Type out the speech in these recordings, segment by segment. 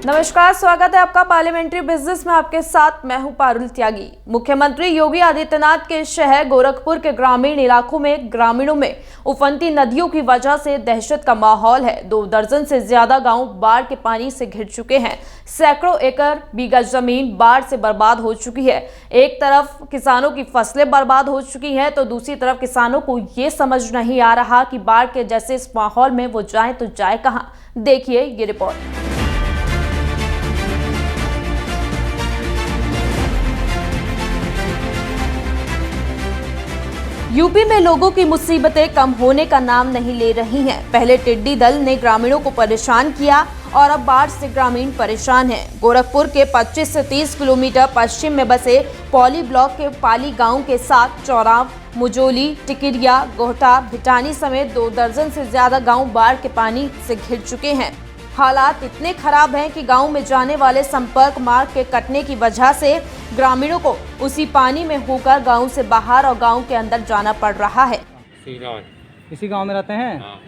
नमस्कार, स्वागत है आपका पार्लियामेंट्री बिजनेस में। आपके साथ मैं हूं पारुल त्यागी। मुख्यमंत्री योगी आदित्यनाथ के शहर गोरखपुर के ग्रामीण इलाकों में ग्रामीणों में उफनती नदियों की वजह से दहशत का माहौल है। 2 दर्जन से ज्यादा गांव बाढ़ के पानी से घिर चुके हैं। सैकड़ों एकड़ बीघा जमीन बाढ़ से बर्बाद हो चुकी है। एक तरफ किसानों की फसलें बर्बाद हो चुकी हैं तो दूसरी तरफ किसानों को ये समझ नहीं आ रहा कि बाढ़ के जैसे इस माहौल में वो जाए तो जाए कहां। देखिए ये रिपोर्ट। यूपी में लोगों की मुसीबतें कम होने का नाम नहीं ले रही हैं। पहले टिड्डी दल ने ग्रामीणों को परेशान किया और अब बाढ़ से ग्रामीण परेशान हैं। गोरखपुर के 25 से 30 किलोमीटर पश्चिम में बसे पौली ब्लॉक के पाली गांव के साथ चौराव, मुजोली, टिकिरिया, गोहटा, भिटानी समेत 2 दर्जन से ज्यादा गांव बाढ़ के पानी से घिर चुके हैं। हालात इतने खराब हैं कि गांव में जाने वाले संपर्क मार्ग के कटने की वजह से ग्रामीणों को उसी पानी में होकर गांव से बाहर और गांव के अंदर जाना पड़ रहा है। इसी गांव में रहते हैं। हाँ।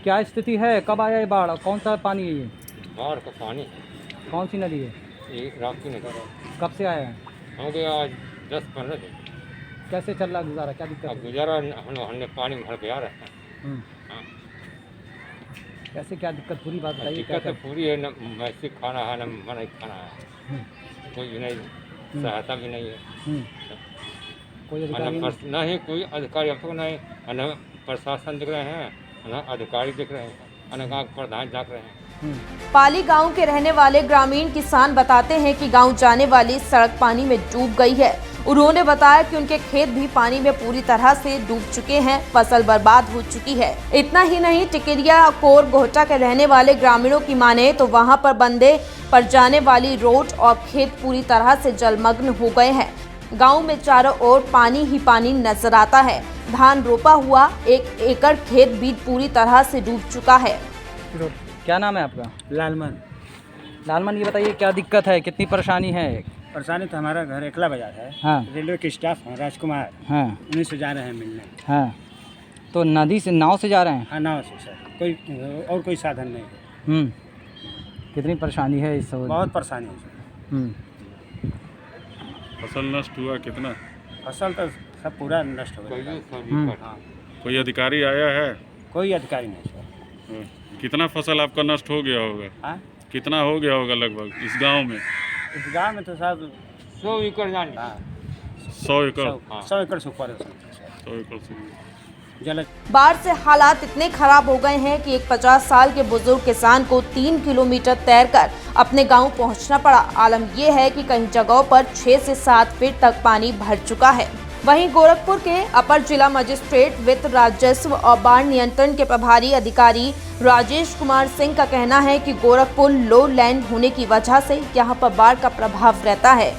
क्या स्थिति है? कब आया ये बाढ़? कौन सा पानी है ये? बाढ़ का पानी। कौन सी नदी है? ये राप्ती नदी। कब से आया है? हो गया आज 10-15 दिन। कैसे चल रहा गुजारा? क्या दिक्कत अब है? गुजारा हमने पानी भर के आ रहा है। हाँ। कैसे क्या दिक्कत? पूरी बात बताइए। दिक्कत तो पूरी है, न मैसी खाना है न मना खाना है। कोई भी नहीं, सहायता भी नहीं है। कोई अधिकारी नहीं कोई अधिकारी अब तक नहीं, न प्रशासन दिख रहे हैं, न अधिकारी दिख रहे हैं, न गाँव प्रधान जाग रहे हैं। पाली गांव के रहने वाले ग्रामीण किसान बताते हैं कि गांव जाने वाली सड़क पानी में डूब गई है। उन्होंने बताया कि उनके खेत भी पानी में पूरी तरह से डूब चुके हैं, फसल बर्बाद हो चुकी है। इतना ही नहीं, टिकिरिया, कोर, गोहटा के रहने वाले ग्रामीणों की माने तो वहां पर बंदे पर जाने वाली रोड और खेत पूरी तरह से जलमग्न हो गए हैं। गाँव में चारों ओर पानी ही पानी नजर आता है। धान रोपा हुआ 1 एकड़ खेत भी पूरी तरह से डूब चुका है। क्या नाम है आपका? लालमन। लालमन, ये बताइए क्या दिक्कत है, कितनी परेशानी है? परेशानी तो हमारा घर एकला बाजार है। हाँ। रेलवे के स्टाफ हैं राजकुमार। हाँ। उन्हीं से जा रहे हैं मिलने। हाँ, तो नदी से नाव से जा रहे हैं? हाँ, नाव से सर, कोई और कोई साधन नहीं है। कितनी परेशानी है इस? बहुत परेशानी है सर। फसल नष्ट हुआ कितना? फसल तो सब पूरा नष्ट हो गया। हाँ। कोई अधिकारी आया है? कोई अधिकारी नहीं सर। कितना फसल आपका नष्ट हो गया होगा? हाँ, कितना हो गया होगा लगभग इस गांव में? इस गाँव में तो सब 100 एकड़ जाने। हाँ, 100 एकड़? 100 एकड़ से ऊपर है सर। 100 एकड़ से? जल बाढ़ से हालात इतने खराब हो गए हैं कि एक 50 साल के बुजुर्ग किसान को 3 किलोमीटर तैरकर अपने गांव पहुंचना पड़ा। आलम यह है कि कई जगहों पर 6 से 7 फीट तक पानी भर चुका है। वहीं गोरखपुर के अपर जिला मजिस्ट्रेट, वित्त, राजस्व और बाढ़ नियंत्रण के प्रभारी अधिकारी राजेश कुमार सिंह का कहना है कि गोरखपुर लो लैंड होने की वजह से यहाँ पर बाढ़ का प्रभाव रहता है।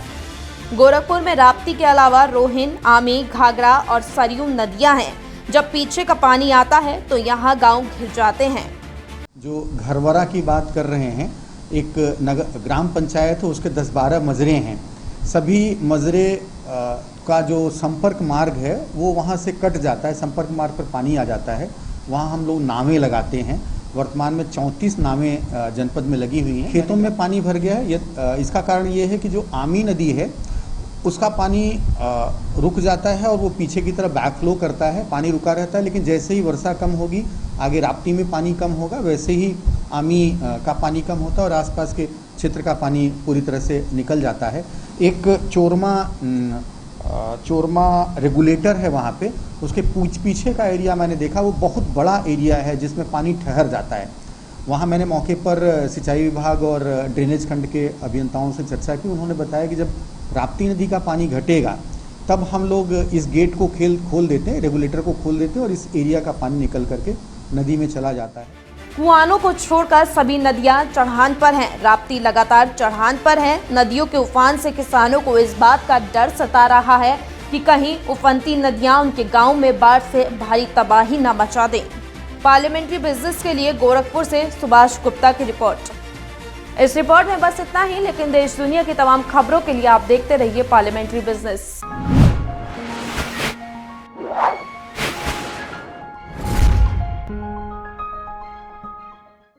गोरखपुर में राप्ती के अलावा रोहिन, आमी, घाघरा और सरयू नदियां हैं। जब पीछे का पानी आता है तो यहाँ गांव घिर जाते हैं। जो घरवरा की बात कर रहे हैं, एक ग्राम पंचायत है, उसके 10-12 मजरे हैं। सभी मजरे का जो संपर्क मार्ग है वो वहाँ से कट जाता है। संपर्क मार्ग पर पानी आ जाता है, वहाँ हम लोग नावें लगाते हैं। वर्तमान में 34 नावें जनपद में लगी हुई हैं। खेतों में पानी भर गया है। इसका कारण ये है कि जो आमी नदी है उसका पानी रुक जाता है और वो पीछे की तरफ बैक फ्लो करता है। पानी रुका रहता है, लेकिन जैसे ही वर्षा कम होगी, आगे राप्ती में पानी कम होगा, वैसे ही आमी का पानी कम होता है और आसपास के क्षेत्र का पानी पूरी तरह से निकल जाता है। एक चोरमा रेगुलेटर है वहाँ पे, उसके पीछे का एरिया मैंने देखा, वो बहुत बड़ा एरिया है जिसमें पानी ठहर जाता है। वहाँ मैंने मौके पर सिंचाई विभाग और ड्रेनेज खंड के अभियंताओं से चर्चा की। उन्होंने बताया कि जब राप्ती नदी का पानी घटेगा तब हम लोग इस गेट को खोल देते हैं, रेगुलेटर को खोल देते हैं और इस एरिया का पानी निकल करके नदी में चला जाता है। कुआनों को छोड़कर सभी नदियां चढ़ान पर हैं। राप्ती लगातार चढ़ान पर है। नदियों के उफान से किसानों को इस बात का डर सता रहा है कि कहीं उफनती नदियां उनके गांव में बाढ़ से भारी तबाही न मचा दें। पार्लियामेंट्री बिजनेस के लिए गोरखपुर से सुभाष गुप्ता की रिपोर्ट। इस रिपोर्ट में बस इतना ही, लेकिन देश दुनिया की तमाम खबरों के लिए आप देखते रहिए पार्लियामेंट्री बिजनेस।